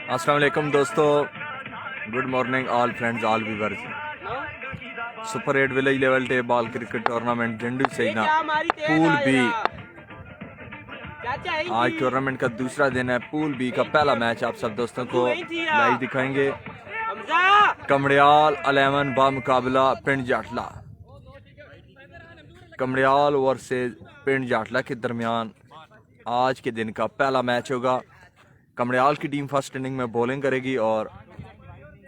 अस्सलाम वालेकुम दोस्तों, good morning all friends, all viewers. Super 8 village level टे बॉल क्रिकेट टूर्नामेंट जंडू सेना पूल बी। आज टूर्नामेंट का दूसरा दिन है। पूल बी का पहला मैच आप सब दोस्तों को लाइव दिखाएंगे। कमड़ियाल 11 बामुकाबला पिंड जाटला। कमड़ियाल वर्सेस पिंड जाटला के दरमियान आज के दिन का पहला मैच होगा। कमड़ियाल की टीम फर्स्ट इनिंग में बॉलिंग करेगी और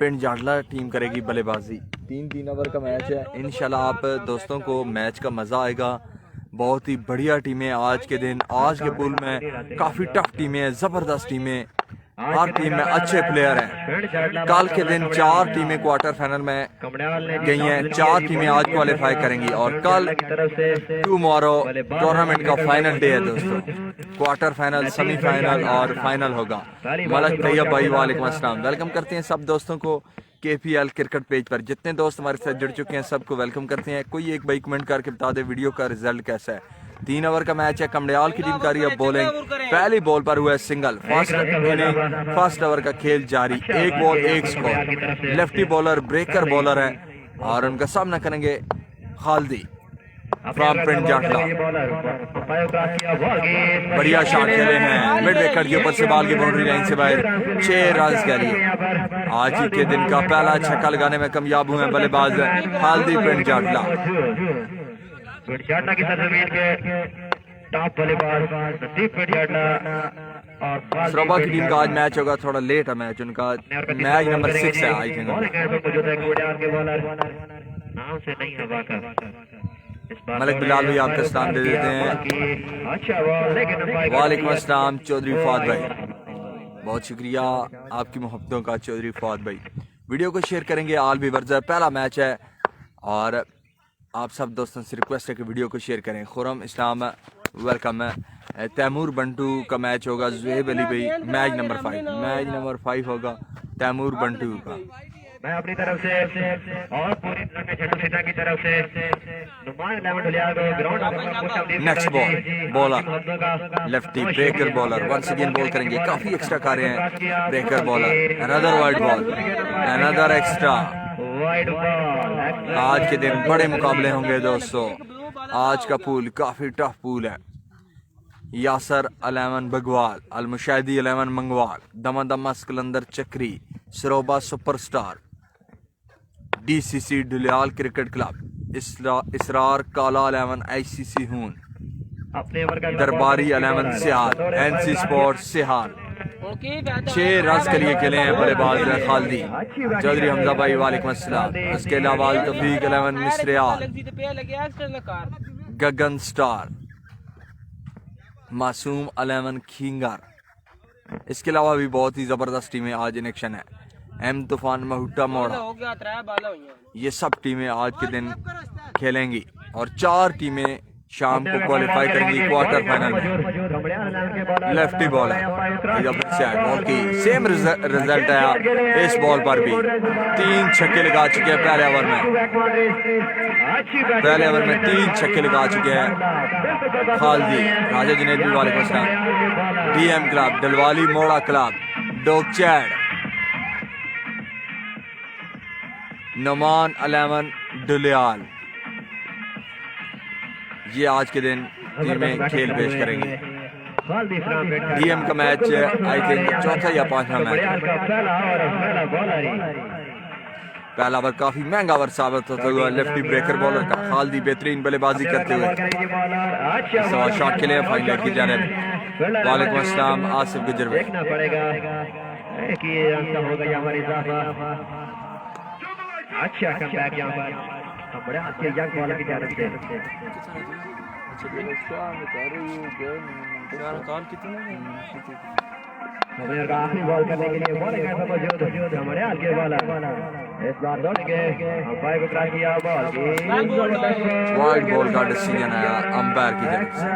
पिंड जाटला टीम करेगी बल्लेबाजी। 3 ओवर का मैच है। इंशाल्लाह आप दोस्तों को मैच का मज़ा आएगा। बहुत ही बढ़िया टीमें आज के दिन, आज के पूल में काफ़ी टफ टीमें हैं, ज़बरदस्त टीमें। हर टीम में अच्छे प्लेयर हैं। कल के दिन 4 टीमें क्वार्टर फाइनल में गई हैं। 4 टीमें आज क्वालिफाई करेंगी और कल टुमारो टूर्नामेंट का फाइनल डे है दोस्तों। क्वार्टर फाइनल, सेमीफाइनल और फाइनल होगा। मलक तैयब भाई वालेकुम अस्सलाम। वेलकम करते हैं सब दोस्तों को KPL क्रिकेट पेज पर। जितने दोस्त हमारे साथ जुड़ चुके हैं सबको वेलकम करते हैं। कोई एक भाई कमेंट करके बता दे वीडियो का रिजल्ट कैसा है। 3 ओवर का मैच है। कमड़ियाल की टीम कर रही है बॉलिंग। पहली बॉल पर हुआ है सिंगल। फर्स्ट ओवर का खेल जारी। 1 ball 1 score. Lefty bowler breaker bowler है और उनका सामना करेंगे खालदी फ्रॉम पिंड जाटला। बढ़िया शॉट खेले हैं मिड विकेट के ऊपर से, बॉल की बाउंड्री लाइन से बाहर। 6 रन के लिए आज ही के दिन का पहला छक्का लगाने में कामयाब हुए बल्लेबाज खालदी पिंड जाटला। की सरजमीन के टॉप बल्लेबाज नसीब पिंड जाटला और सरोबा की टीम का आज मैच होगा। थोड़ा लेट है मैच उनका। मैच नंबर 6 है आई थिंक। मलिक बिलाल भाई आपका सलाम दे देते हैं। वालेकुम अस्सलाम चौधरी फवाद भाई, बहुत शुक्रिया आपकी मोहब्बतों का चौधरी फवाद भाई। वीडियो को शेयर करेंगे ऑल व्यूअर्स। पहला मैच है और आप सब दोस्तों से रिक्वेस्ट है कि वीडियो को शेयर करें। खुरम इस्लाम वेलकम है। तैमूर बंटू का मैच होगा। जुहेब अली भाई मैच नंबर 5 होगा तैमूर बंटू का। मैं अपनी तरफ से और पूरी झंडू सेना की तरफ से next bowler lefty breaker bowler once again ball करेंगे। काफी एक्स्ट्रा कर रहे हैं breaker bowler. Another wide ball, another extra. आज के दिन बड़े मुकाबले होंगे दोस्तों। आज का पूल काफी टफ पूल है। यासर 11 बगवाल, अलमुशाहिदी 11 मंगवाल, दमादमा सिकंदर चक्री, Saroba superstar, DCC डुलियाल cricket club, इसरार काला 11 ICC हून, दरबारी 11 Sihal, NC sports Sihal. 6 run के लिए खेले हैं बल्लेबाज खालदी चौधरी हमजा भाई वालेकुम अस्सलाम। इसके अलावा तौफीक 11 मिसरियाल, गगन स्टार, मासूम 11 खींगर। इसके अलावा भी बहुत ही जबरदस्त टीमें आज इन एक्शन है। M तूफान महुट्टा मोड़ा, ये सब टीमें आज के दिन खेलेंगी और 4 टीमें शाम को क्वालिफाई करेंगी क्वार्टर फाइनल में। लेफ्टी बॉलर बॉल की सेम रिजल्ट आया इस बॉल पर भी। 3 छक्के लगा चुके हैं पहले ओवर में। 3 छक्के लगा चुके हैं खालदी। राजा जुनैद भी वालेकुम अस्सलाम। DM क्लब, डलवाली मोड़ा क्लब, डोकचैड, नुमान 11 डुलियाल, ये आज के दिन टीमें खेल पेश करेंगी। DM का मैच आई थिंक चौथा या 5वां मैच। पहला ओवर काफी महंगा ओवर साबित होता हुआ लेफ्टी ब्रेकर बॉलर का। खालदी बेहतरीन बल्लेबाजी करते हुए शॉट खेले फाइनल की जानिब। वालेकुम अस्सलाम आसिफ गुजर भाई। अच्छा कमबैक यहाँ पर बड़े हाथ के यंग बॉलर की तरफ से आखिरी बॉल करने के लिए बॉलिंग है मौजूद हमारे हाल के बॉलर। इस बार दौड़ेंगे अंपायर को क्रॉस किया बॉल वाइड बॉल का डिसीजन आया अंपायर की तरफ से।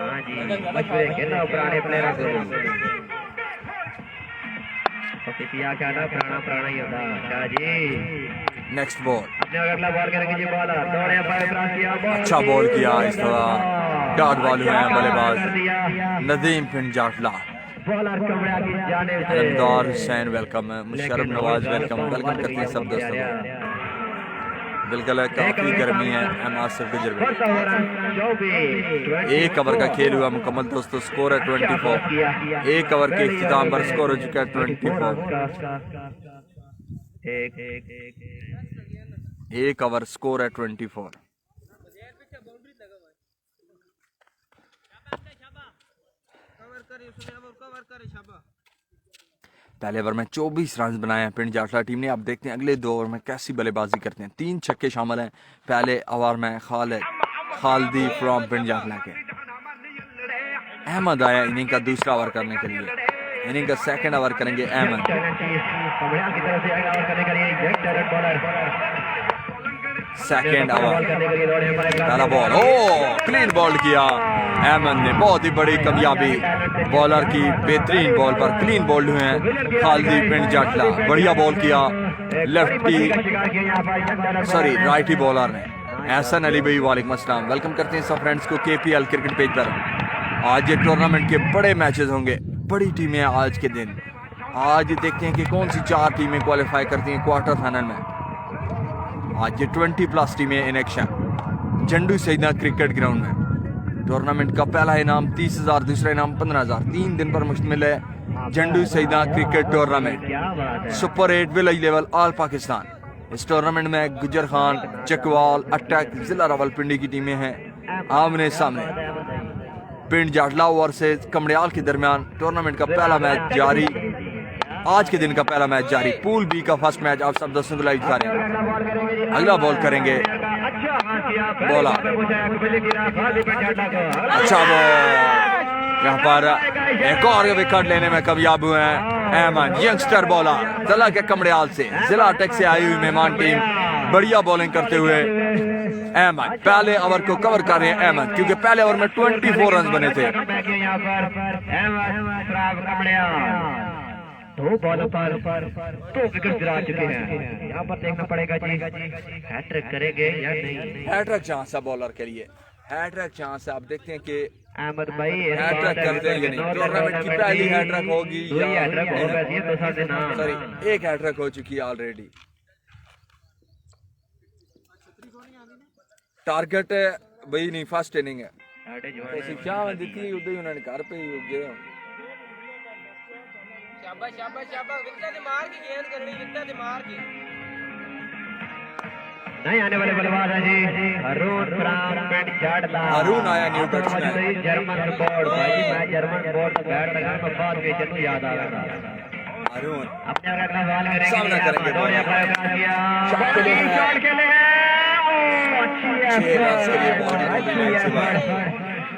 हाँ जी मशवरे खेलना पुराने प्लेयर को पुराना ही होता है जी। नेक्स्ट बॉल अपने अगला बॉल करेंगे जी बॉलर दौड़े अंपायर क्रॉस किया बॉल। अच्छा बॉल किया इस तरह डॉट बॉल हुए हैं बल्लेबाज नदीम पिंड जाटला। बॉलर कमरा की जानिब से अलमदार हुसैन वेलकम है, मुशर्रफ नवाज वेलकम करते हैं सब दोस्तों को। बिल्कुल है, काफी गर्मी है। एम आसिफ गुजर एक ओवर का खेल हुआ मुकम्मल दोस्तों, स्कोर है 24। एक ओवर के इख्तिताम पर स्कोर हो चुका है 24। एक ओवर स्कोर है 24। पहले ओवर में 24 रन बनाए हैं पिंड जाटला टीम ने। अब देखते हैं अगले 2 ओवर में कैसी बल्लेबाजी करते हैं। 3 छक्के शामिल हैं पहले ओवर में। खालिदी फ्रॉम पिंड जाटला के। अहमद आया इनिंग का दूसरा ओवर करने के लिए। इनिंग का सेकंड ओवर करेंगे अहमद। सेकंड ओवर पहला बॉल, ओ क्लीन बॉल किया अहमद ने। बहुत ही बड़ी कामयाबी बॉलर की, बेहतरीन बॉल पर क्लीन बॉल्ड हुए हैं खालिदी पिंड जाटला। बढ़िया बॉल किया राइटी बॉलर ने। एहसन अली भाई वालेकुम अस्सलाम, वेलकम करते हैं सब फ्रेंड्स को केपीएल क्रिकेट पेज पर। आज ये टूर्नामेंट के बड़े मैचेस होंगे, बड़ी टीमें आज के दिन। आज देखते हैं कि कौन सी 4 टीमें क्वालिफाई करती हैं क्वार्टर फाइनल में। आज ये 20+ टीमें in action Jhandu Saida cricket ground में। टूर्नामेंट का पहला इनाम 30,000, दूसरा इनाम 15,000। 3 दिन पर मुश्तमिल है Jhandu Saida cricket tournament. Super 8 village level all Pakistan. इस टूर्नामेंट में गुजर खान, चकवाल, अटैक, जिला रावलपिंडी की टीमें हैं आमने सामने। पिंड जाटला वर्सेस कमड़ियाल के दरमियान टूर्नामेंट का पहला मैच जारी। आज के दिन का पहला मैच जारी। पूल बी का फर्स्ट मैच आप सब दोस्तों को लाइव दिखा रहे हैं। अगला बॉल करेंगे बॉला, अच्छा बॉल। यहाँ पर एक और विकेट लेने में कामयाब हुए हैं अहमद, यंगस्टर बॉलर जिला के कमड़ियाल से। जिला अटैक से आई हुई मेहमान टीम बढ़िया बॉलिंग करते हुए अहमद पहले ओवर को कवर कर रहे हैं अहमद, क्योंकि पहले ओवर में 24 रन बने थे। 2 बॉलों पर 2 विकेट गिरा चुके हैं। यहाँ पर देखना पड़ेगा जी हैट्रिक करेंगे या नहीं। हैट्रिक चांस है बॉलर के लिए, हैट्रिक चांस है। आप देखते हैं कि अहमद भाई हैट्रिक करते हैं कि नहीं। टूर्नामेंट की पहली हैट्रिक होगी या सॉरी एक हैट्रिक हो चुकी है ऑलरेडी। टारगेट भाई नहीं, फर्स्ट इनिंग है शिक्षा में दी उदय उन्होंने घर पे ही उग गए। शाबाश शाबाश शाबाश, विकेट मार के गेंद करनी, विकेट मार के। नहीं आने वाले बल्लेबाज है जी अरुण फ्रॉम पिंड जाटला। अरुण आया न्यू बैट्समैन। जर्मन बोर्ड भाई, मैं जर्मन बोर्ड पर बैट लगा तो बाद में जन्नू याद आ रहा था। अरुण अपने अगला सवाल करेंगे, सामना करेंगे शॉट के लिए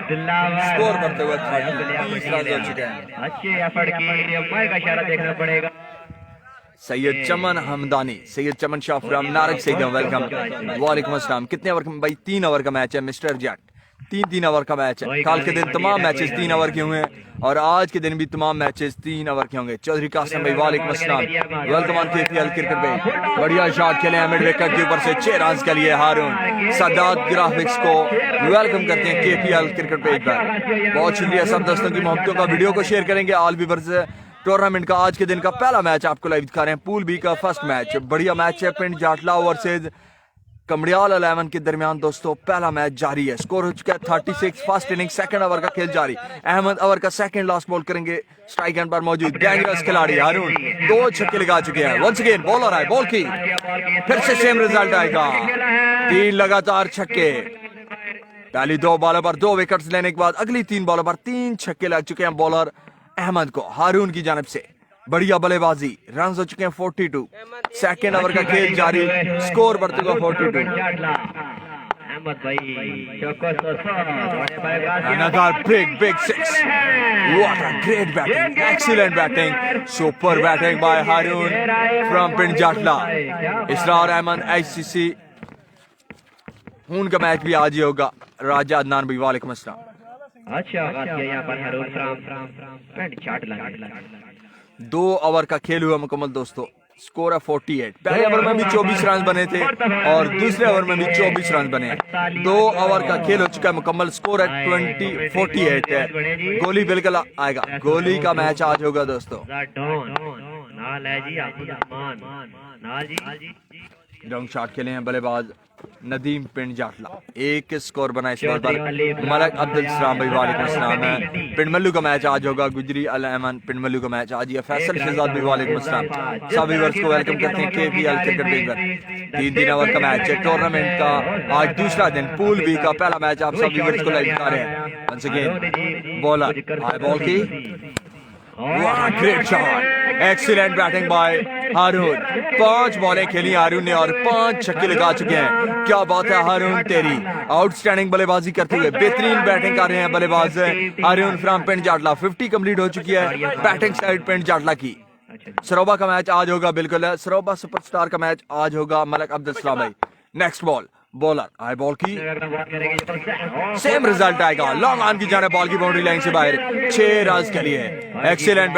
स्कोर करते हुए 30 रन हो चुके हैं। अच्छे एफर्ट की अम्पायर का इशारा देखना पड़ेगा। सैयद चमन हमदानी, सैयद चमन शाह फ्रॉम नारक सईदा, वेलकम वालेकुम अस्सलाम। कितने ओवर का भाई? 3 ओवर का मैच है मिस्टर जट। 3 ओवर का मैच है। कल के दिन तमाम मैचेस 3 ओवर के हुए हैं और आज के दिन भी तमाम मैचेस 3 ओवर के होंगे। चौधरी कासिम भाई वालेकुम अस्सलाम, वेलकम ऑन केपीएल क्रिकेट पे। बढ़िया शॉट खेले हैं मिड विकेट के ऊपर से 6 रन के लिए हारून। सादात ग्राफिक्स को वेलकम करते हैं केपीएल क्रिकेट पेज पर। बहुत शुक्रिया सब दोस्तों की मोहब्बतों का। वीडियो को शेयर करेंगे। ऑल व्यूअर्स टूर्नामेंट का आज के दिन का पहला मैच आपको लाइव दिखा रहे हैं। पूल बी का फर्स्ट मैच बढ़िया मैच है पिंड जाटला वर्सेज कमड़ियाल 11 के दरमियान दोस्तों पहला मैच जारी है। स्कोर हो चुका है 36। फर्स्ट इनिंग सेकंड ओवर का खेल जारी। अहमद ओवर का सेकंड लास्ट बॉल करेंगे। स्ट्राइक एंड पर मौजूद डेंजरस खिलाड़ी हारून 2 छक्के लगा चुके हैं। वंस अगेन बॉलर आए, बॉल की फिर से सेम रिजल्ट आएगा। 3 लगातार छक्के। पहली 2 बॉलों पर 2 विकेट्स लेने के बाद अगली 3 बॉलों पर 3 छक्के लग चुके हैं बॉलर अहमद को हारून की जानिब से। बढ़िया बल्लेबाजी। रन हो चुके हैं 42। सेकंड ओवर का खेल जारी। स्कोर बढ़ते हुए 42। अहमद भाई Another big 6. What a great batting, excellent batting, super batting by Haroon from Pind Jatla. Israr Ahmad ICC उनका मैच भी आज ही होगा। राजा अदनान भाई वालेकुम अस्सलाम। अच्छा आगाज किया यहाँ पर हारून फ्रॉम पिंड जाटला। 2 ओवर का खेल हुआ मुकम्मल दोस्तों। स्कोर है 48। पहले ओवर में भी 24 रन बने थे और दूसरे ओवर में भी 24 रन बने। 2 ओवर का खेल हो चुका है मुकम्मल। स्कोर है 48 है। गोली बिल्कुल आएगा, गोली का मैच आज होगा दोस्तों। लॉन्ग शॉट खेले हैं बल्लेबाज नदीम पिंड जाटला। एक स्कोर बना इस बार पर मलक अब्दुल सलाम भाई वालेकुम अस्सलाम है। पिंड मल्लू का मैच आज होगा। गुजरी अल अहमद पिंड मल्लू का मैच आज। फैसल शहजाद भाई वालेकुम अस्सलाम। सभी व्यूअर्स को वेलकम करते हैं केपीएल क्रिकेट लीग पर। 3 ओवर का मैच है टूर्नामेंट का। आज दूसरा दिन पूल बी का पहला मैच आप सभी व्यूअर्स को लाइव दिखा रहे हैं। Once again bowler high ball की great shot, excellent batting by Haroon. 5 बॉलें खेली हारून ने और 5 छक्के लगा चुके हैं। क्या बात है हारून तेरी, आउटस्टैंडिंग बल्लेबाजी करते हुए बेहतरीन बैटिंग कर रहे हैं बल्लेबाज हारून फ्रॉम पिंड जाटला। 50 कंप्लीट हो चुकी है बैटिंग साइड पिंड जाटला की। सरोबा का मैच आज होगा, बिल्कुल है सरोबा सुपरस्टार का मैच आज होगा। मलक अब्दुल सलाम भाई। Next ball bowler high ball की सेम रिजल्ट आएगा। लॉन्ग ऑन की जाने बॉल की बाउंड्री लाइन से बाहर। 6 रन के लिए एक्सीलेंट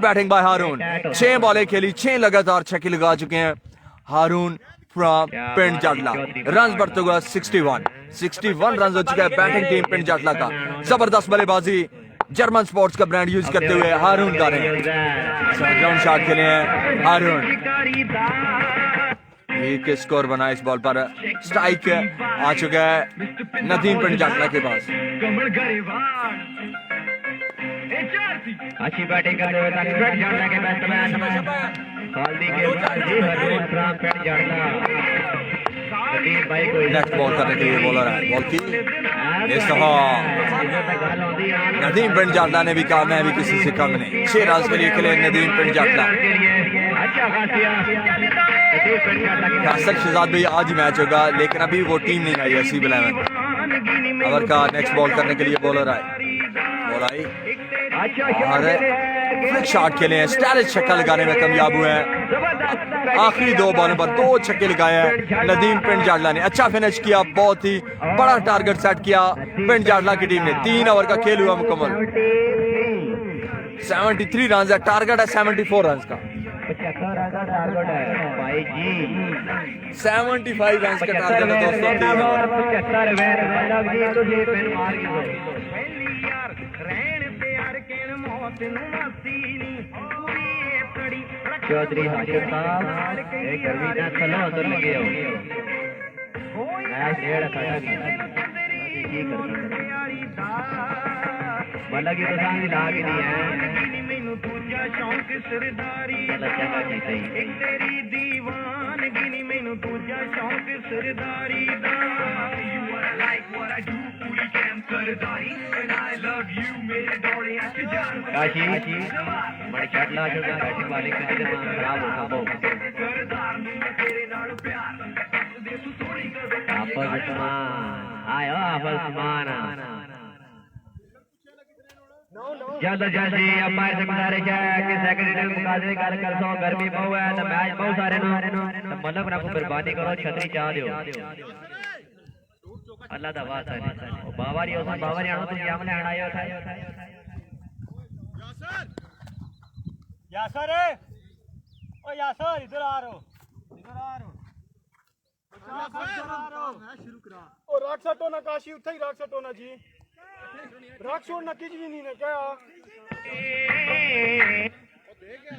बैटिंग बाय हारून। 6 बॉलें खेली, 6 लगातार छक्के लगा चुके हैं हारून फ्रॉम पिंड जाटला। रन बढ़ते हुआ 61 रन हो चुका है बैटिंग टीम पिंड जाटला का। जबरदस्त बल्लेबाजी जर्मन स्पोर्ट्स का ब्रांड यूज करते हुए हारून कर रहे हैं। ग्राउंड शॉट खेले हैं हारून। एक स्कोर बना इस बॉल पर। स्ट्राइक आ चुका है नदीम पिंड जाटला के पास। अच्छी बैटिंग करते हुए पिंड जाटला के बैट्समैन खालदी के हारून फ्रॉम पिंड जाटला। नेक्स्ट बॉल करने के लिए बॉलर है बॉल की इस दफा नदीम पिंड जाटला ने भी कहा मैं भी किसी से कम नहीं। 6 रन के लिए खेले नदीम पिंड जाटला। फैसल शहजाद भाई आज ही मैच होगा लेकिन अभी वो टीम नहीं आई है सी 11 ओवर का। नेक्स्ट बॉल करने के लिए बॉलर आए, बॉल आई और फ्लिक शॉट खेले हैं। स्टाइलिश छक्का लगाने में कामयाब हुए हैं। आखिरी 2 बॉलों पर 2 छक्के लगाए हैं नदीम पिंड जाटला ने। अच्छा फिनिश किया, बहुत ही बड़ा टारगेट सेट किया पिंड जाटला की टीम ने। 3 ओवर का खेल हुआ मुकम्मल। 73 रन है, टारगेट है 74 रन का। 75 रन का टारगेट है दोस्तों। 3 चौधरी हाशिम साहब एक गर्मी ना चलो अंदर लगे हो मैच डेढ़ खड़ा की करता मतलब की तो सामने लाग नहीं है। शौक सरदारी तेरी दीवानगी मैनू दूजा शौक सरदारी दा। You are like what I do पूरी cam Sardari and I love you मेरे दौड़े ऐसे जान। काशी बड़ी शॉट ला चुका है बैटिंग वाले के लिए खराब हो गया सरदार मैं तेरे नाल प्यार दे तू थोड़ी कर आपस में आयो आपस में जल्द जल्दी अंपायर से गुजारिश है कि सेकंड मुकाबले कर सो। गर्मी बहुत है तो मैच बहुत सारे नो मतलब रखो मेहरबानी करो छतरी चाह दो अल्लाह दा वास्ता है। बावरी हो बावरी आनो तुम यहां लेना आया था यासर ओ यासर इधर आ रहो मैच शुरू करा ओ रख सटो ना काशी उठे ही रख सटो ना जी रख छोड़ना किच भी नहीं ने क्या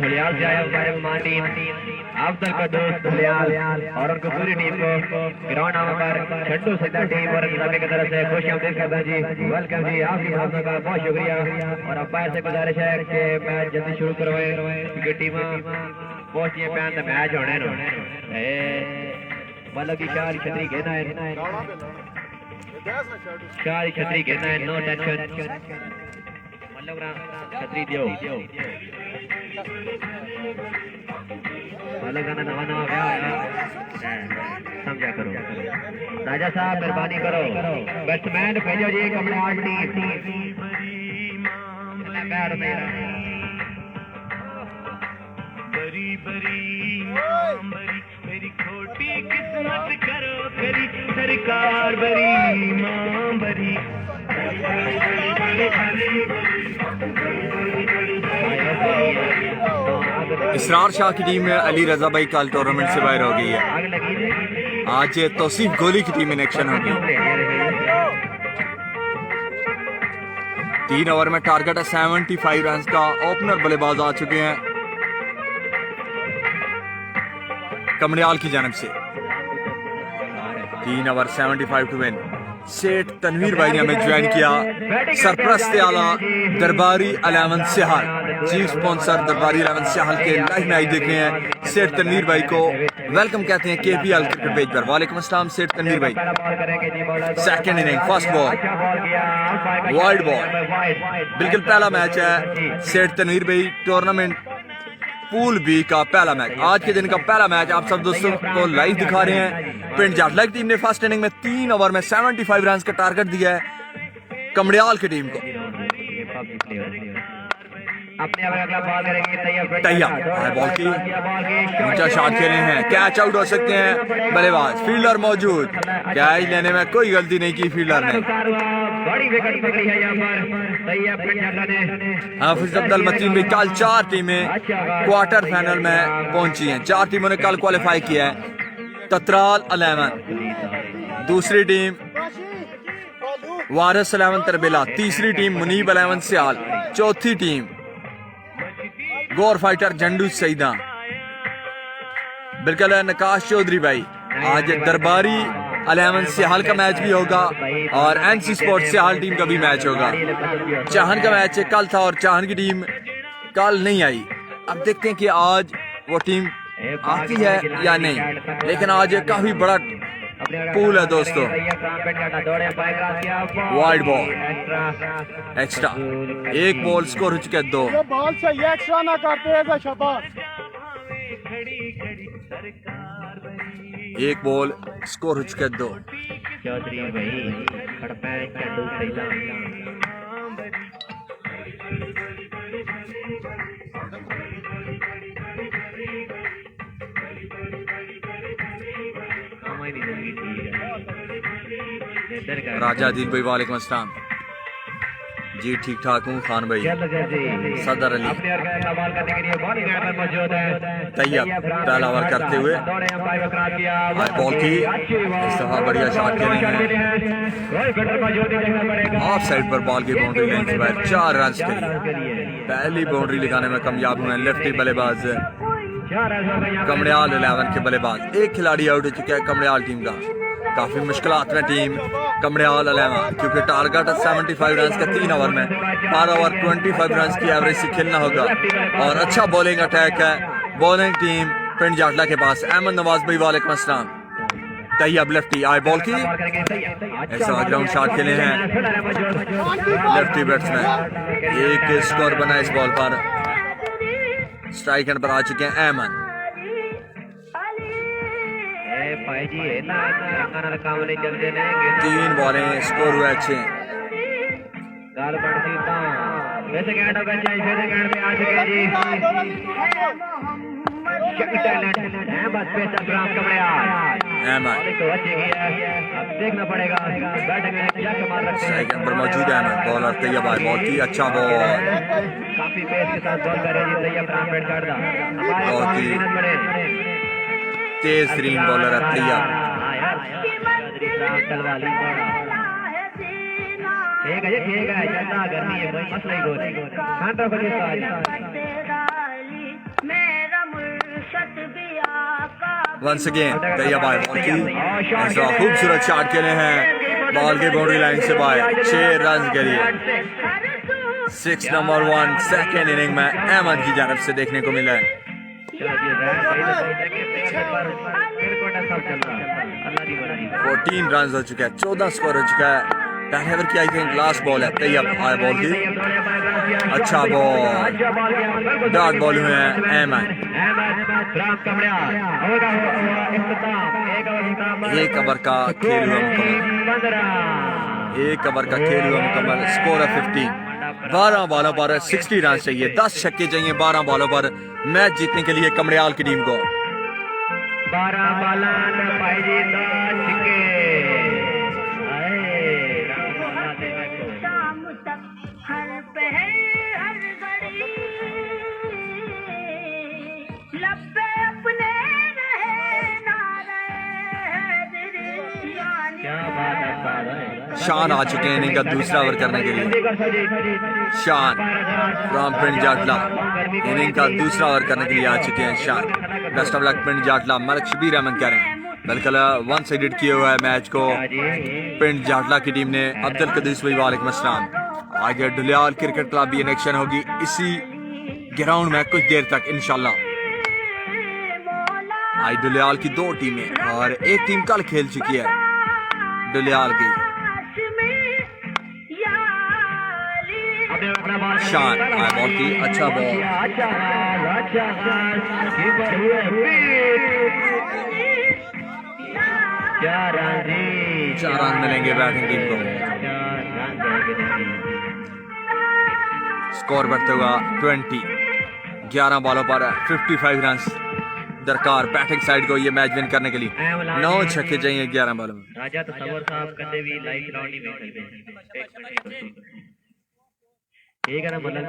धलियाल से आया हमारे मेहमान टीम अफजल का दोस्त धलियाल और उनको पूरी टीम को ग्राउंड आने पर छड्डू सिद्धा टीम और सभी की तरफ से खुशामदीद करता जी। वेलकम जी, आपकी भावना का बहुत शुक्रिया और अंपायर से गुजारिश है कि मैच जल्दी शुरू करवाए क्योंकि टीम पहुंची है पैन मैच होने नो मतलब की शारी छतरी कहना है शारी छतरी कहना है नो टेंशन मतलब छतरी दियो मतलब गाना नवा नवा समझा करो। राजा साहब मेहरबानी करो बैट्समैन भेजो जी कमलेवाल टीम बरी बरी मेरी खोटी किस्मत करो करी सरकार बरी मां बरी इसरार शाह की टीम में अली रजा भाई कल टूर्नामेंट से बाहर हो गई है। आगे लगी आज तौसीफ गोली की टीम इन एक्शन होगी। 3 ओवर में टारगेट है 75 रन का। ओपनर बल्लेबाज आ चुके हैं कमरियाल की जानब से। 3 ओवर 75 टू विन। सेठ तनवीर भाई ने हमें ज्वाइन किया। सरप्रस्त आला दरबारी 11 सिहाल, चीफ स्पॉन्सर दरबारी 11 सिहाल के लाइव मैच देख रहे हैं। सेठ तनवीर भाई को वेलकम कहते हैं KPL क्रिकेट पेज पर। वालेकुम अस्सलाम सेठ तनवीर भाई। Second inning first ball wide ball, बिल्कुल पहला मैच है सेठ तनवीर भाई। टूर्नामेंट पूल बी का पहला मैच, आज के दिन का पहला मैच आप सब दोस्तों को लाइव दिखा रहे हैं। पिंड जाटला की टीम ने फर्स्ट इनिंग में 3 ओवर में 75 रन का टारगेट दिया है कमरियाल की टीम को। तैयार बॉल की ऊंचा शॉट खेले हैं, कैच आउट हो सकते हैं बल्लेबाज। फील्डर मौजूद, कैच लेने में कोई गलती नहीं की फील्डर ने। हाफिज अब्दुल मतीन भी कल 4 टीमें क्वार्टर फाइनल में पहुंची हैं। 4 टीमों ने कल क्वालिफाई किया है। तत्राल 11, दूसरी टीम वारिस 11 तरबेला, तीसरी टीम मुनीब 11 सियाल, चौथी टीम गौर फाइटर झंडू सईदा। बिल्कुल नकाश चौधरी भाई। आज दरबारी 11 सियाल का मैच भी होगा और NC स्पोर्ट्स सियाल टीम का भी मैच होगा। चाहन का मैच कल था और चाहन की टीम कल नहीं आई। अब देखते हैं कि आज वो टीम आती है या नहीं, लेकिन आज काफी बड़ा पूल है दोस्तों। वाइड बॉल एक्स्ट्रा, एक बॉल स्कोर हो चुके 2। ये बॉल सही है, एक्स्ट्रा ना करते हैं शाबाश। एक बॉल स्कोर हो चुके 2। चौधरी भाई खड़पैर झंडू सईदा। राजा दिल भाई वालेकुम अस्सलाम जी, ठीक ठाक हूँ। खान भाई, सदर अली तैयब पहला ओवर करते हुए बॉल की इस दफा बढ़िया शॉट खेले हैं। ऑफ साइड पर बॉल की बाउंड्री लाइन से बाहर 4 रन के लिए पहली बाउंड्री लगाने में कामयाब हुए। लेफ्टी बल्लेबाज कमरियाल 11 के बल्लेबाज। एक खिलाड़ी आउट हो चुका है कमरियाल टीम का। काफी मुश्किलात में टीम कमरियाल 11, क्योंकि टारगेट 75 रन का 3 ओवर में। 4 ओवर 25 रन की एवरेज से खेलना होगा और अच्छा बॉलिंग अटैक है बॉलिंग टीम पिंड जाटला के पास। अहमद नवाज भाई वालेकुम अस्सलाम। तैयब लेफ्टी आई बॉल की ऐसा ग्राउंड शॉट खेले हैं लेफ्टी बैट्समैन। एक स्कोर बना इस बॉल पर। स्ट्राइक एंड पर आ चुके हैं अहमद। 3 बॉलें स्कोर हुए अच्छे। देखना पड़ेगा पर मौजूद है बॉलर तैयब आई बॉल की अच्छा बॉल, काफी पेस के साथ बॉल कर रही है तैयब बहुत ही तेज तरीन बॉलर है तैयब। वंस अगेन तैयब आई बॉल की ऐसा खूबसूरत शॉट खेले हैं बॉल की बाउंड्री लाइन से बाहर। 6 रन के लिए 6 नंबर 1 सेकेंड इनिंग में अहमद की जानब से देखने को मिला है। 14 रन हो चुका है, 14 स्कोर हो चुका है। पहले ओवर की आई थिंक लास्ट बॉल है तैयब आए बॉल की अच्छा बॉल डॉट बॉल हुए हैं अहमद। एक ओवर का खेल हुआ मुकम्मल, एक ओवर का खेल हुआ मुकम्मल। स्कोर है 15। 12 बॉलों पर 60 रन चाहिए, 10 छक्के चाहिए 12 बॉलों पर मैच जीतने के लिए कमरियाल की टीम को। 12 बालन पाई जी 10 छक्के। शान आ चुके हैं इनिंग का दूसरा ओवर करने के लिए। शान फ्रॉम पिंड जाटला इनिंग का दूसरा ओवर करने के लिए आ चुके हैं शान। Best of luck Pind Jatla. Malik Shabir Ahmad कह रहे हैं बिल्कुल वन साइडेड किए हुआ है मैच को पिंड जाटला की टीम ने। अब्दुल कदीस भाई वालेकुम अस्सलाम। आगे डुलियाल क्रिकेट क्लब भी इन एक्शन होगी इसी ग्राउंड में कुछ देर तक इंशाल्लाह। आज डुलियाल की दो टीमें और एक टीम कल खेल चुकी है डुलियाल की। शान आया बॉल की अच्छा बॉल। 4 रन मिलेंगे बैटिंग टीम को। स्कोर बढ़ते हुआ 20। 11 बॉलों पर 55 रन दरकार बैटिंग साइड को ये मैच विन करने के लिए। 9 छक्के चाहिए 11 बॉलों में। राजा तस्वर साहब कदे भी लाइव ग्राउंड ही वेख सकते हैं। ठीक है ना मतलब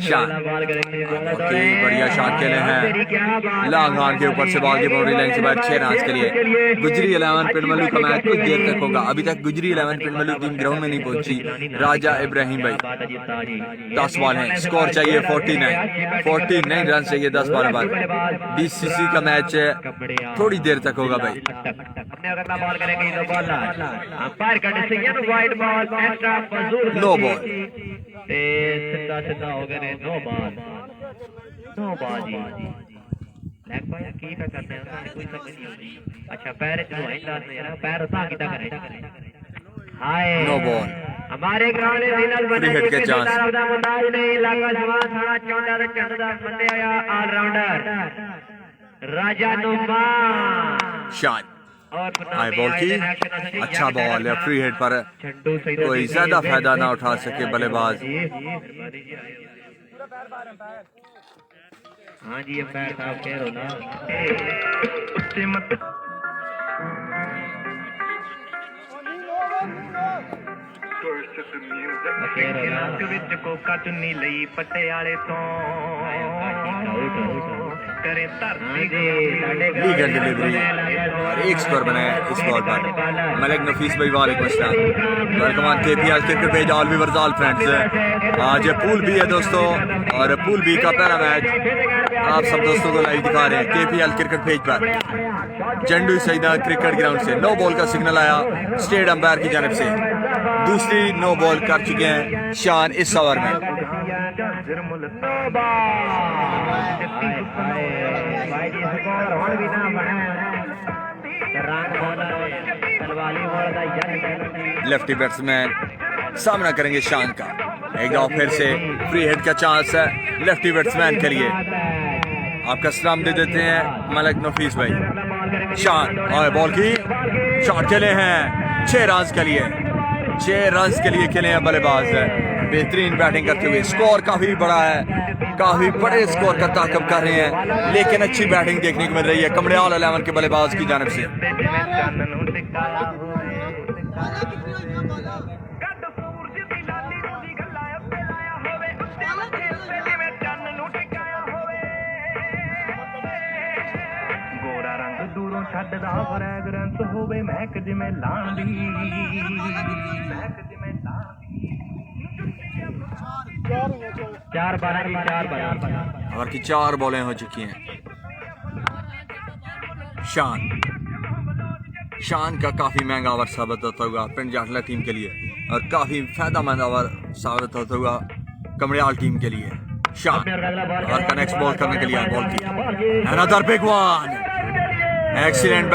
शान बढ़िया शॉट खेले हैं लॉन्ग ऑन के ऊपर से बॉल की बाउंड्री लाइन से बाहर 6 रन के लिए। गुजरी 11 पिंडमलू का मैच कुछ देर तक होगा। अभी तक गुजरी 11 पिंडमलू टीम ग्राउंड में नहीं पहुंची। राजा इब्राहिम भाई 10 बॉल है स्कोर चाहिए 49 रन चाहिए 10 बॉल पर। बीसीसी का मैच थोड़ी देर तक होगा भाई। अगला बॉल करेंगे नो बॉल अंपायर का डिसीजन वाइड बॉल एक्स्ट्रा फजूल नो बॉल सीधा हो गए नो बॉल जी लेग बाय की का करते हैं कोई समझ नहीं आती। अच्छा पैर जो है यार पैर उठा कितना करे हाय नो बॉल। हमारे ग्राउंड में फाइनल बने के चांस मुताज नहीं लगा जवान थाना चौंदा रे चंदा बंदे आया ऑलराउंडर राजा नुमा शान हाई बॉल की अच्छा बॉल है फ्री हिट पर कोई ज्यादा फायदा ना उठा सके बल्लेबाज। हाँ जी अंपायर साहब कह रहे हो ना कोका चुन्नी लई पटियाले तो लीगल डिलीवरी और एक स्कोर बनाया इस बॉल पर। मलिक नफीस भाई वालेकुम अस्सलाम। Welcome on KPL cricket page all viewers all friends. आज पूल बी है दोस्तों और पूल बी का पहला मैच आप सब दोस्तों को लाइव दिखा रहे हैं केपीएल क्रिकेट पेज पर। चंडू सईदा क्रिकेट ग्राउंड से नो बॉल का सिग्नल आया स्टेट अंपायर की जानिब से। दूसरी नो बॉल कर चुके हैं शान इस ओवर में। लेफ्टी बैट्समैन सामना करेंगे शान का। एक बार फिर से फ्री हिट का चांस है लेफ्टी बैट्समैन के लिए। आपका सलाम दे देते हैं मलिक नफीस भाई। शान और बॉल की शॉट खेले हैं 6 रन के लिए। 6 रन के लिए खेले हैं बल्लेबाज है। बेहतरीन बैटिंग करते हुए स्कोर काफी बड़ा है काफी बड़े स्कोर का ताकब कर रहे हैं लेकिन अच्छी बैटिंग देखने को मिल रही है कमरियाल 11 के बल्लेबाज की जानिब से। ਛੱਡਦਾ ਫ੍ਰੈਗਰੈਂਸ ਹੋਵੇ ਮਹਿਕ ਜਿਵੇਂ ਲਾਣ ਦੀ ਮਹਿਕ ਜਿਵੇਂ ਲਾਣ ਦੀ 4-12 और की 4 बॉलें हो चुकी हैं। शान का काफी महंगा ओवर साबित होता हुआ पिंड जाटला टीम के लिए और काफी फायदेमंद ओवर साबित होता हुआ कमरियाल टीम के लिए। शान और का नेक्स्ट बॉल करने के लिए बॉल की another big one. Excellent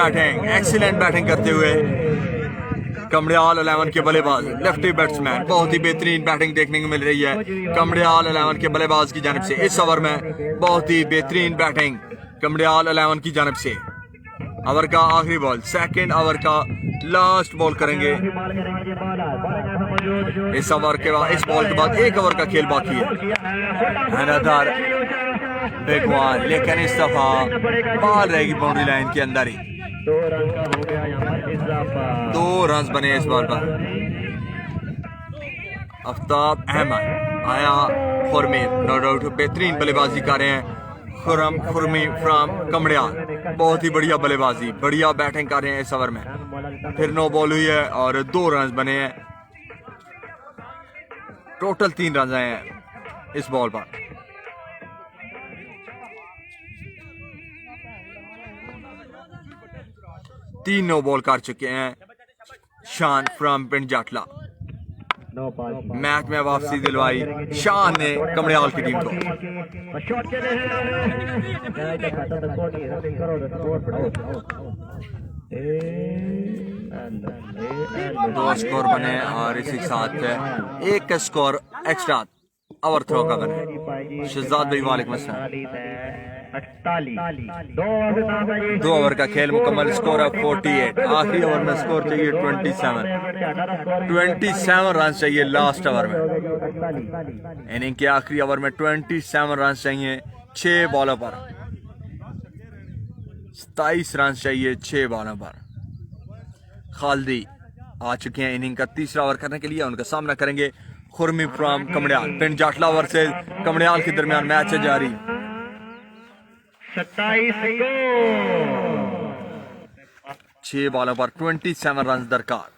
batting करते हुए कमरियाल 11 के बल्लेबाज लेफ्टी बैट्समैन। बहुत ही बेहतरीन बैटिंग देखने को मिल रही है कमरियाल 11 के बल्लेबाज की जानिब से। इस ओवर में बहुत ही बेहतरीन बैटिंग कमरियाल 11 की जानिब से। ओवर का आखिरी बॉल सेकंड ओवर का लास्ट बॉल करेंगे इस ओवर के बाद। इस बॉल के बाद 1 ओवर का खेल बाकी है। अनदर बिग वन लेकिन इस दफा बॉल रहेगी बाउंड्री लाइन के अंदर ही। 2 रन बने इस बॉल पर। आफ्ताब अहमद आया फॉर्मेट नो डाउट बेहतरीन बल्लेबाजी कर रहे हैं खुरमी फ्रॉम कमड़ियाल, बहुत ही बढ़िया बल्लेबाजी, बढ़िया बैटिंग कर रहे हैं इस ओवर में। फिर 9 बॉल हुई है और 2 रन बने हैं, टोटल 3 रन आए हैं इस बॉल पर। तीन 9 बॉल कर चुके हैं शान फ्रॉम पिंड जाटला। मैच में वापसी दिलवाई शान ने कमड़ियाल की टीम को। दो स्कोर बने और इसी के साथ एक स्कोर एक्स्ट्रा ओवर थ्रो का बने। शहजाद भाई वालेकुम अस्सलाम। 2 ओवर का खेल मुकम्मल, स्कोर है 48। आखिरी ओवर में स्कोर चाहिए 27 रन चाहिए लास्ट ओवर में। इनिंग के आखिरी ओवर में 27 रन चाहिए 6 बॉलों पर, 27 रन चाहिए 6 बॉलों पर। खालदी आ चुके हैं इनिंग का तीसरा ओवर करने के लिए, उनका सामना करेंगे खुरमी फ्रॉम कमड़ियाल। पिंड जाटला वर्सेस कमड़ियाल के दरमियान मैच है जारी। 6 बॉलों पर 27 रन दरकार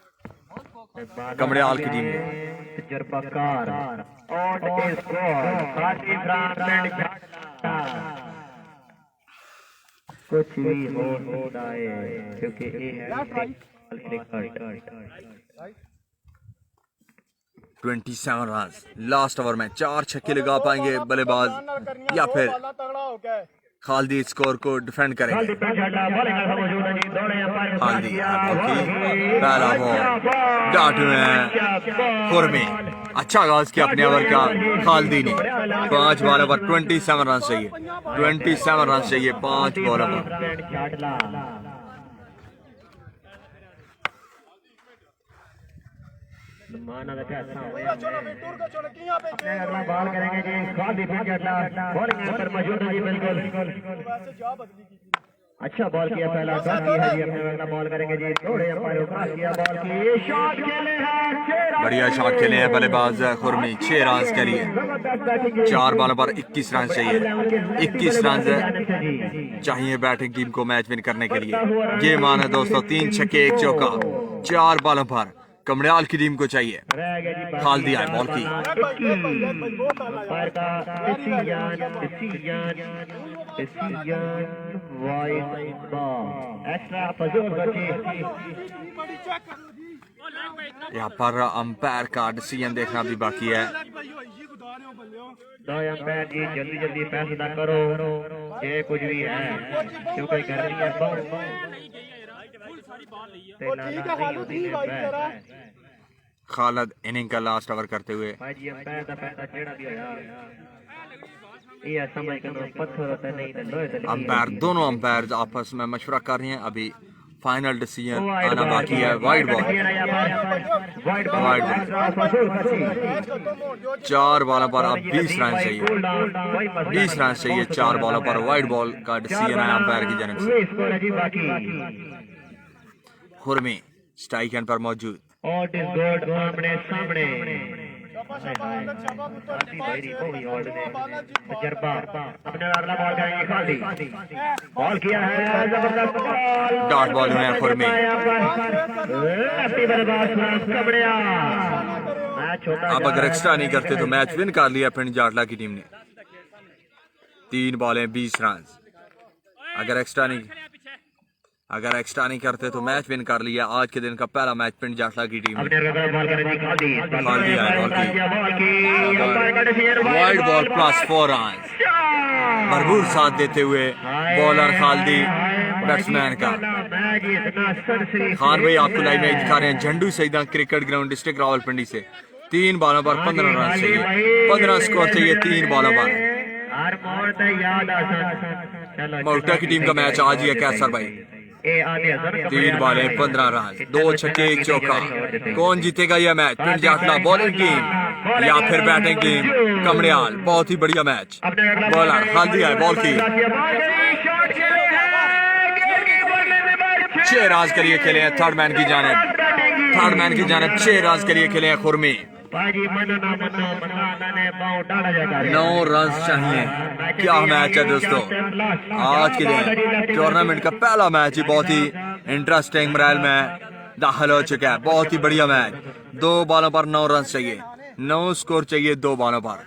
कमड़ियाल की टीम में। कुछ भी हो सकता है क्योंकि ये है 27 रन लास्ट ओवर में। 4 छक्के लगा पाएंगे बल्लेबाज या फिर खालदी स्कोर को डिफेंड करेंगे। खालदी पहला बॉल डॉट में खुरमी, अच्छा आगाज किया अपने ओवर का खालदी ने। 5 बॉलों पर 27 रन चाहिए, 27 रन चाहिए 5 बॉलों पर। अगला बॉल करेंगे जी खालदी बॉलिंग पर मौजूद है जी, बिल्कुल अच्छा बॉल किया, पहला ड्रॉप किया है जी। अपने अगला बॉल करेंगे जी, थोड़े अंपायर क्रॉस किया बॉल की, शॉट खेले हैं, बढ़िया शॉट खेले हैं बल्लेबाज खुरमी। 6 रन के लिए 4 बॉलों पर 21 रन चाहिए। 21 रन चाहिए बैटिंग टीम को मैच विन करने के लिए। ये मान है दोस्तों, 3 छक्के 1 चौका 4 बॉलों पर कमड़ियाल की टीम को चाहिए। खालदी आए बॉल की, यहाँ पर अंपायर का डिसीजन देखना भी बाकी है। दो अंपायर जी जल्दी जल्दी फैसला करो, ये कुछ भी है क्योंकि गर्मी है। खालिद इनिंग का लास्ट ओवर करते हुए अंपायर, दोनों अंपायर आपस में मशवरा कर रहे हैं। अभी फाइनल डिसीजन आना बाकी है। वाइड बॉल, 4 बॉलों पर अब 20 रन चाहिए, 20 रन चाहिए 4 बॉलों पर। वाइड बॉल का डिसीजन है अंपायर की जानब से। खुरमी स्ट्राइक एंड पर मौजूद, आमने सामने तजर्बा। अपने अगला बॉल करेंगे खालदी, बॉल किया है जबरदस्त बॉल, डॉट बॉल में खुरमी। अब अगर एक्स्ट्रा नहीं करते तो मैच विन कर लिया पिंड जाटला की टीम ने। 3 बॉलें 20 रन। अगर एक्स्ट्रा नहीं करते तो मैच विन कर लिया। आज के दिन का पहला मैच पिंड जाटला की टीम ने। वाइड बॉल प्लस 4 रन, भरपूर साथ देते हुए बॉलर खालदी बैट्समैन का। खान भाई आपको लाइव मैच दिखा रहे हैं Jhandu Saida cricket ground district Rawalpindi से। 3 बॉलों पर 15 रन चाहिए, 15 स्कोर चाहिए 3 बॉलों पर। मोटा की टीम का मैच आज ही है कैसर भाई। 3 बॉलें 15 रन, 2 छक्के 1 चौका। कौन जीतेगा यह मैच? पिंड जाटला बॉलिंग टीम या फिर बैटिंग टीम कमड़ियाल? बहुत ही बढ़िया मैच। बॉलर खालदी है बॉल की, 6 रन के लिए खेले हैं थर्ड मैन की जानिब। 6 रन के लिए खेले हैं खुरमी। बाजी मनो ना मनो मकाना ने पाँव डाला जाता है 9 रन चाहिए। क्या मैच है दोस्तों, आज के दिन टूर्नामेंट का पहला मैच ही बहुत ही इंटरेस्टिंग मराइल में दाखिल हो चुका है। बहुत ही बढ़िया मैच, 2 बॉलों पर 9 रन चाहिए, 9 स्कोर चाहिए 2 बॉलों पर।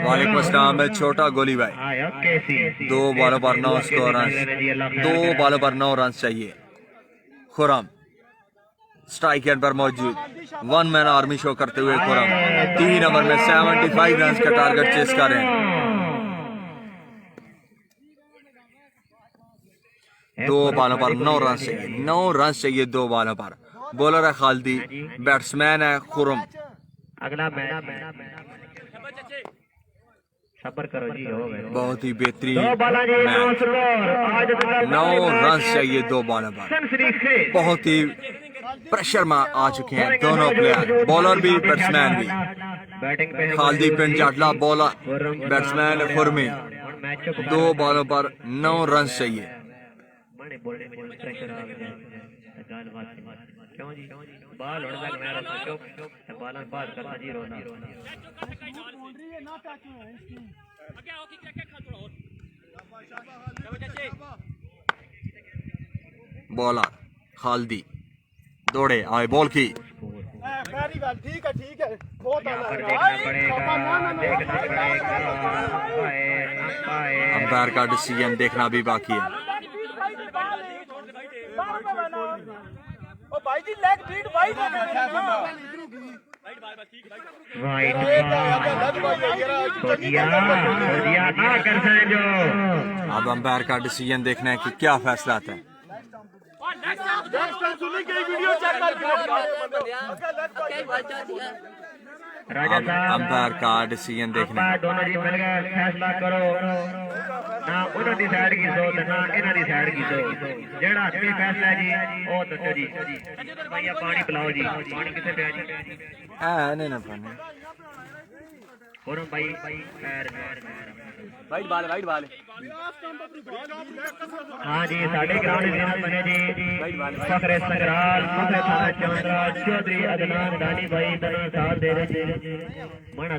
वालेकुम अस्सलाम छोटा गोली भाई। 2 बॉलों पर 9 स्कोर रन, 2 बॉलों पर 9 रन चाहिए। खुरम स्ट्राइक एंड पर मौजूद, 1 मैन आर्मी शो करते हुए खुरम 3 ओवर में 75 रन का टारगेट चेस कर रहे हैं। 2 बॉलों पर 9 रन चाहिए, 9 रन चाहिए 2 बॉलों पर। बॉलर है खालिदी, बैट्समैन है खुरम। अगला मैच सबर करो जी, हो गए बहुत ही बेहतरीन 9 रन चाहिए 2 बॉलों पर। बहुत ही प्रेशर में आ चुके हैं दोनों प्लेयर, बॉलर भी बैट्समैन भी। बैटिंग पे खालिदी पिंड जाटला बॉलर, बैट्समैन खुरमी। 2 बॉलों पर 9 रन चाहिए। बड़े बोलने में प्रेशर आ गया क्यों जी बाल उड़ तक मैं रहा चुप बाल बात करना जी रोना बॉलर खालिदी दौड़े आए बॉल की। वेरी वेल, ठीक है बहुत आला है। अंपायर का डिसीजन देखना भी बाकी है। ओ भाई जी लेग बीट वाइड है अब अंपायर का डिसीजन देखना है कि क्या फैसला आता है। अब अंपायर का डिसीजन देखना है। दोनों जी मिल गए फैसला करो ना उन्होंने दी साइड की सो ना इन्हों दी साइड की सो जेड़ा असली फैसला जी ओ दसो जी भैया पानी पिलाओ जी पानी किथे पिया जी नहीं ना पानी और भाई पैर वाइड बाल हाँ जी साढ़े ग्राउंड में बने जी फखरे संग्राल फखरे थाना चंद्रा चौधरी अदनान दानी भाई दोनों साथ दे रहे जी मना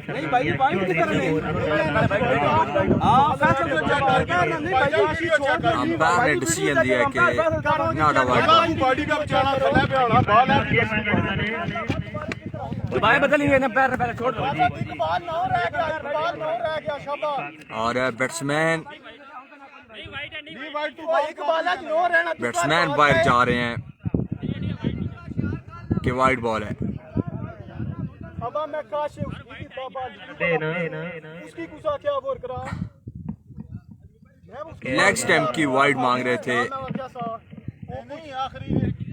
अंपायर ने डिसीजन दिया कि नॉट अवाइड। दुबारा बदलेंगे ना पैर पहले छोड़ दो और बैट्समैन बाहर जा रहे हैं कि वाइड बॉल है। लेग स्टैम्प की वाइड मांग रहे थे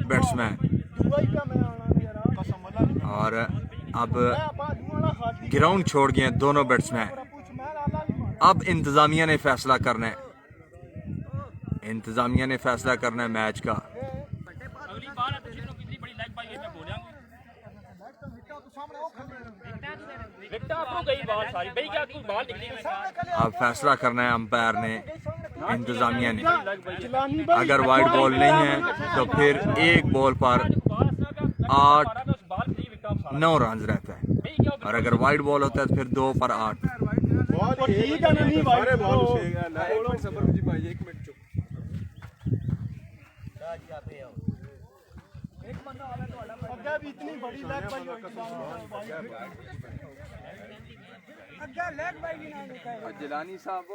बैट्समैन और अब ग्राउंड छोड़ गए हैं दोनों बैट्समैन। अब इंतजामिया ने फैसला करना है, इंतजामिया ने फैसला करना है मैच का। अब फैसला करना है अंपायर ने, इंतजामिया ने। अगर वाइड बॉल नहीं है तो फिर एक बॉल पर 8-9 रन रहता है और अगर वाइड बॉल होता है तो फिर 2 पर 8। जिलानी साहब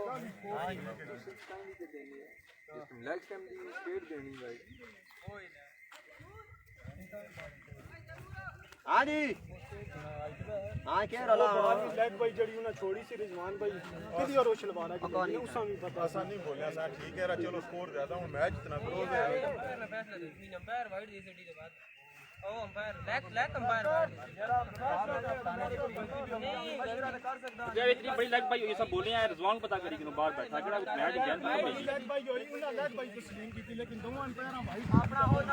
हाँ जी हाँ क्या रला लेग भाई जड़ी उन्हें छोड़ी सी रिजवान भाई किसी और छलवाना कि उस समय पता ऐसा नहीं बोलिया सर ठीक है चलो स्कोर ज्यादा हूं मैच इतना क्लोज है फैसला दे अंपायर वाइड दी सीटी के बाद ओ अंपायर लेग अंपायर नहीं कर सकता जब इतनी बड़ी लेग भाई ये सब बोले हैं रिजवान पता करी कि बाहर बैठा केड़ा मैच गेंद खत्म हो गई लेग भाई होई उन्हें लेग भाई तो स्लिंग की थी लेकिन दोनों अंपायर भाई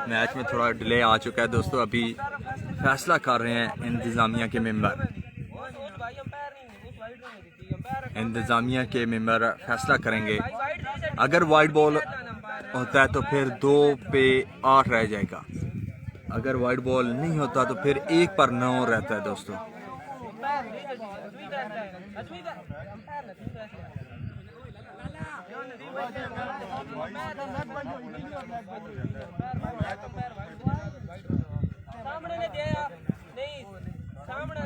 मैच में थोड़ा डिले आ चुका है दोस्तों। अभी फैसला कर रहे हैं इंतजामिया के मेंबर। इंतजामिया के मेंबर फैसला करेंगे। अगर वाइड बॉल होता है तो फिर 2 पे 8 रह जाएगा। अगर वाइड बॉल नहीं होता तो फिर 1 पर 9 रहता है दोस्तों। सामने ने दिया नहीं, सामने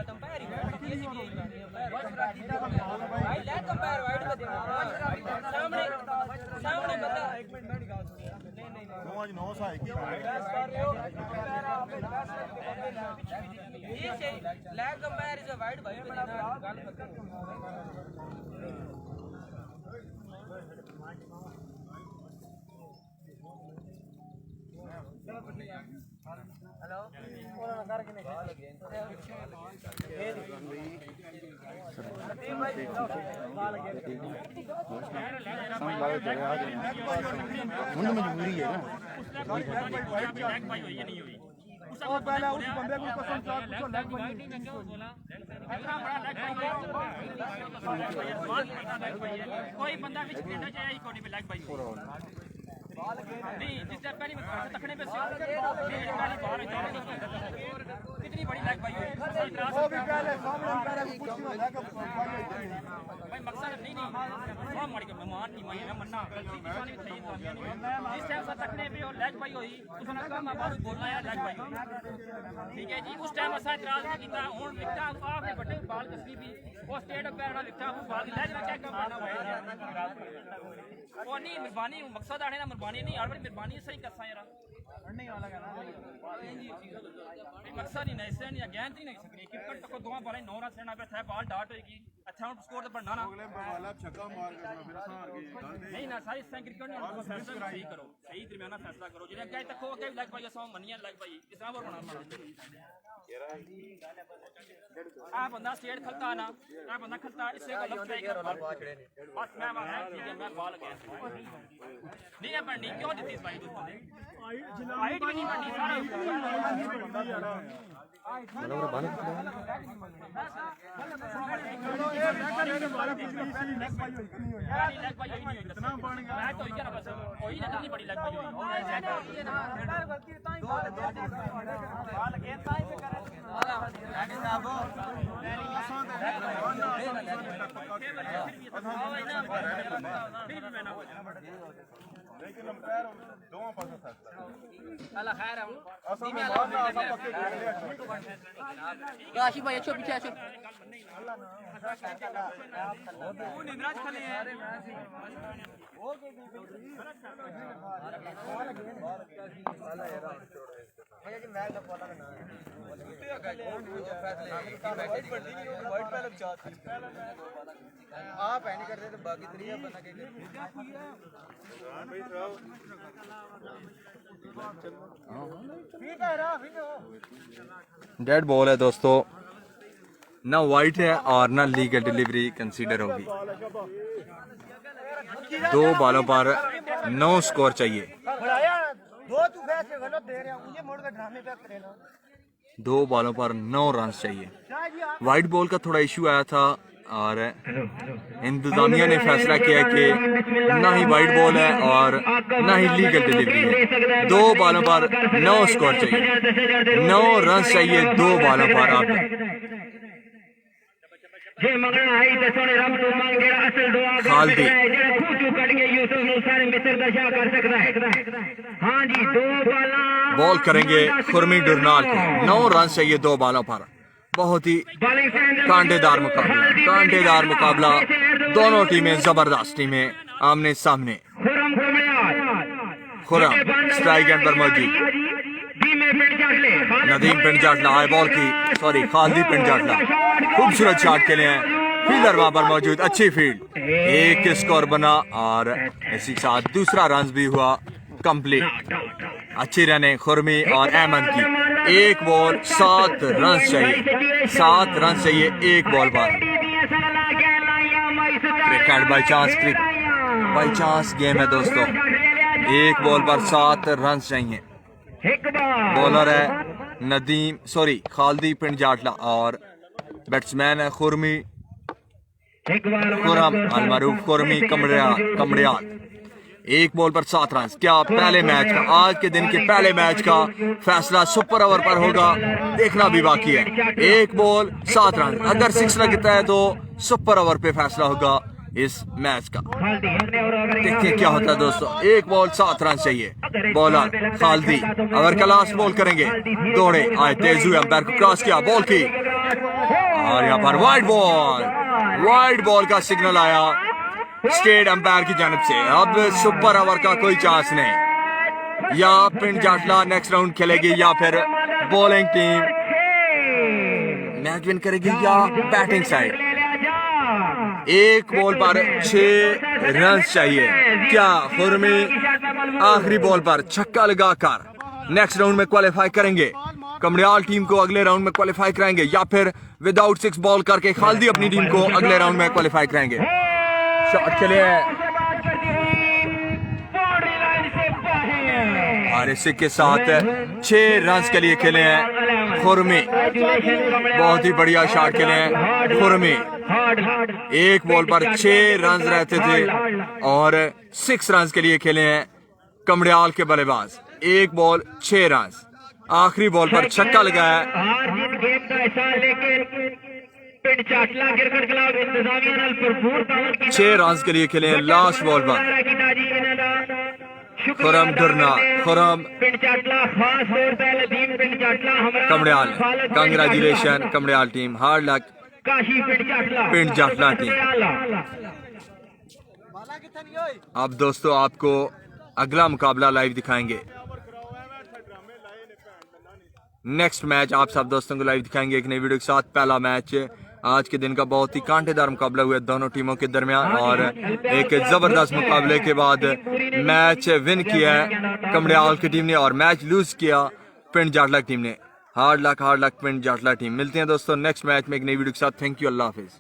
अंपायर ही भाई लेग अंपायर वाइड में देना सामने सामने बंदा आज 9 सा है कि ये से लेग अंपायर इज वाइड भाई में देना गल हेलो उन्होंने करके नहीं मजबूरी है ना। और पहले उस बंदे को कसम से पूछो लेग कोई बंदा विच खेलना चाहिए कोनी में लैग भाई नहीं जिससे पहली तखने पे कितनी बड़ी लैग भाई हुई वो भी पहले सामने पहले कुछ ना लेग भाई मकसद नहीं बहुत माड़ी का मेहमान नहीं मैं मन्ना गलती किसानी सही जिस टाइम से तकने पे और लैग भाई हुई उसने कहा मैं बाहर बोलना है लैग भाई ठीक है जी उस टाइम असा इतराज नहीं किया हुन विकटा आपने बड़े बाल कसरी भी वो स्टेट पैर वाला विकटा बाल लैग ना चेक करना है वो नहीं मेहरबानी मकसद आने ना मेहरबानी नहीं यार मेहरबानी सही करसा यार नहीं वाला कहना मकसद ही नहीं ऐसे नहीं ज्ञान ही नहीं सकनी क्रिकेट को दो बाल 9 रन सेना पे था बॉल डॉट होगी अच्छा स्कोर तो बनना ना अगले वाला छक्का मार के फिर हार गए नहीं ना सारी क्रिकेट ने फैसला सही करो सही दरमियाना फैसला करो जिन्हें क्या तक हो के लग भाई सौ मनिया लग भाई किसान और बना आ बंदा स्टेट खलता ना आ बंदा खलता इससे को लगता है कि बस मैं ठीक है मैं बॉल गया नहीं है बननी क्यों दी थी भाई दूसरे ने हाइट भी नहीं बननी सारा बराबर बाल इतना बन गया मैं तो क्या बस कोई ना नहीं बड़ी लग पाई लेकिन अंपायर दोवां पासे फैसला अल्लाह खैर है असल में मारना सब पक्के कर लिया काशी भाई अच्छो पीछे अच्छो वो निंद्राज खले हैं भैया जी मैच का पता ना आप है नहीं करते तो बाकी तरीका बना के डेड बॉल है दोस्तों, ना वाइट है और ना लीगल डिलीवरी कंसीडर होगी। 2 बालों पर 9 स्कोर चाहिए। 2 बालों पर 9 रन चाहिए। वाइट बॉल का थोड़ा इशू आया था और इंतजामिया ने फैसला किया कि ना ही वाइट बॉल है और ना ही लीगल डिलीवरी है। 2 बालों पर 9 स्कोर चाहिए, 9 रन चाहिए 2 बालों पर। आप खालदी बॉल करेंगे खुरमी डुरनाल को। 9 रन चाहिए 2 बालों पर। बहुत ही कांटेदार मुकाबला, दोनों टीमें जबरदस्त टीमें आमने सामने। खुरम स्ट्राइक एंड पर मौजूद, नदीम पिंड जाटला हाई बॉल की खालदी पिंड जाटला खूबसूरत शॉट के लिए फील्डर वहां पर मौजूद। अच्छी फील्ड, 1 स्कोर बना और इसी साथ दूसरा रन भी हुआ कंप्लीट। अच्छी रने खुरमी और अहमद की। 1 बॉल 7 रन चाहिए, 7 रन चाहिए 1 बॉल पर। क्रिकेट बाई चांस गेम है दोस्तों। 1 बॉल पर 7 रन चाहिए। बॉलर है खालदी पिंड जाटला और बैट्समैन है खुरमी खुरम अलमारूफ खुरमी कमड़ियाल 1 बॉल पर 7 रन। क्या पहले मैच का, आज के दिन के पहले मैच का फैसला सुपर ओवर पर होगा, देखना भी बाकी है। 1 बॉल 7 रन, अगर 6 लगता है तो सुपर ओवर पे फैसला होगा इस मैच का। देखते हैं क्या होता है दोस्तों। 1 बॉल 7 रन चाहिए। बॉलर खालदी ओवर का लास्ट बॉल करेंगे, दौड़े आए तेज हुए, अंपायर को क्रॉस किया, बॉल की और यहाँ पर वाइड बॉल का सिग्नल आया स्टेट अंपायर की जानब से। अब सुपर ओवर का कोई चांस नहीं, या पिंड जाटला नेक्स्ट राउंड खेलेगी या फिर बॉलिंग टीम मैच विन करेगी या बैटिंग साइड। 1 बॉल पर 6 रन चाहिए। क्या खुरमी आखिरी बॉल पर छक्का लगाकर नेक्स्ट राउंड में क्वालिफाई करेंगे, कमड़ियाल टीम को अगले राउंड में क्वालिफाई कराएंगे, या फिर विदाउट 6 बॉल करके खालदी अपनी टीम को अगले राउंड में क्वालिफाई कराएंगे। शॉट के लिए और इसी के साथ 6 रन के लिए खेले हैं खुरमी। बहुत ही बढ़िया शॉट खेले हैं खुरमी। 1 बॉल पर 6 रन रहते थे और 6 रन के लिए खेले हैं कमड़ियाल के बल्लेबाज। 1 बॉल 6 रन, आखिरी बॉल पर छक्का लगाया। 6 रन के लिए खेले हैं लास्ट बॉल पर। खुरम डरना Khurram Kamdiyal, congratulation Kamdiyal team, hard luck Pind Jatla team. अब दोस्तों आपको अगला मुकाबला लाइव दिखाएंगे। नेक्स्ट मैच आप सब दोस्तों को लाइव दिखाएंगे एक नई वीडियो के साथ। पहला मैच आज के दिन का बहुत ही कांटेदार मुकाबला हुआ दोनों टीमों के दरमियान, और एक जबरदस्त मुकाबले के बाद मैच विन किया है कमड़ियाल की टीम ने और मैच लूज किया पिंड जाटला टीम ने। Hard luck Pind Jatla team. मिलते हैं दोस्तों नेक्स्ट मैच में एक नई वीडियो के साथ। Thank you, Allah Hafiz.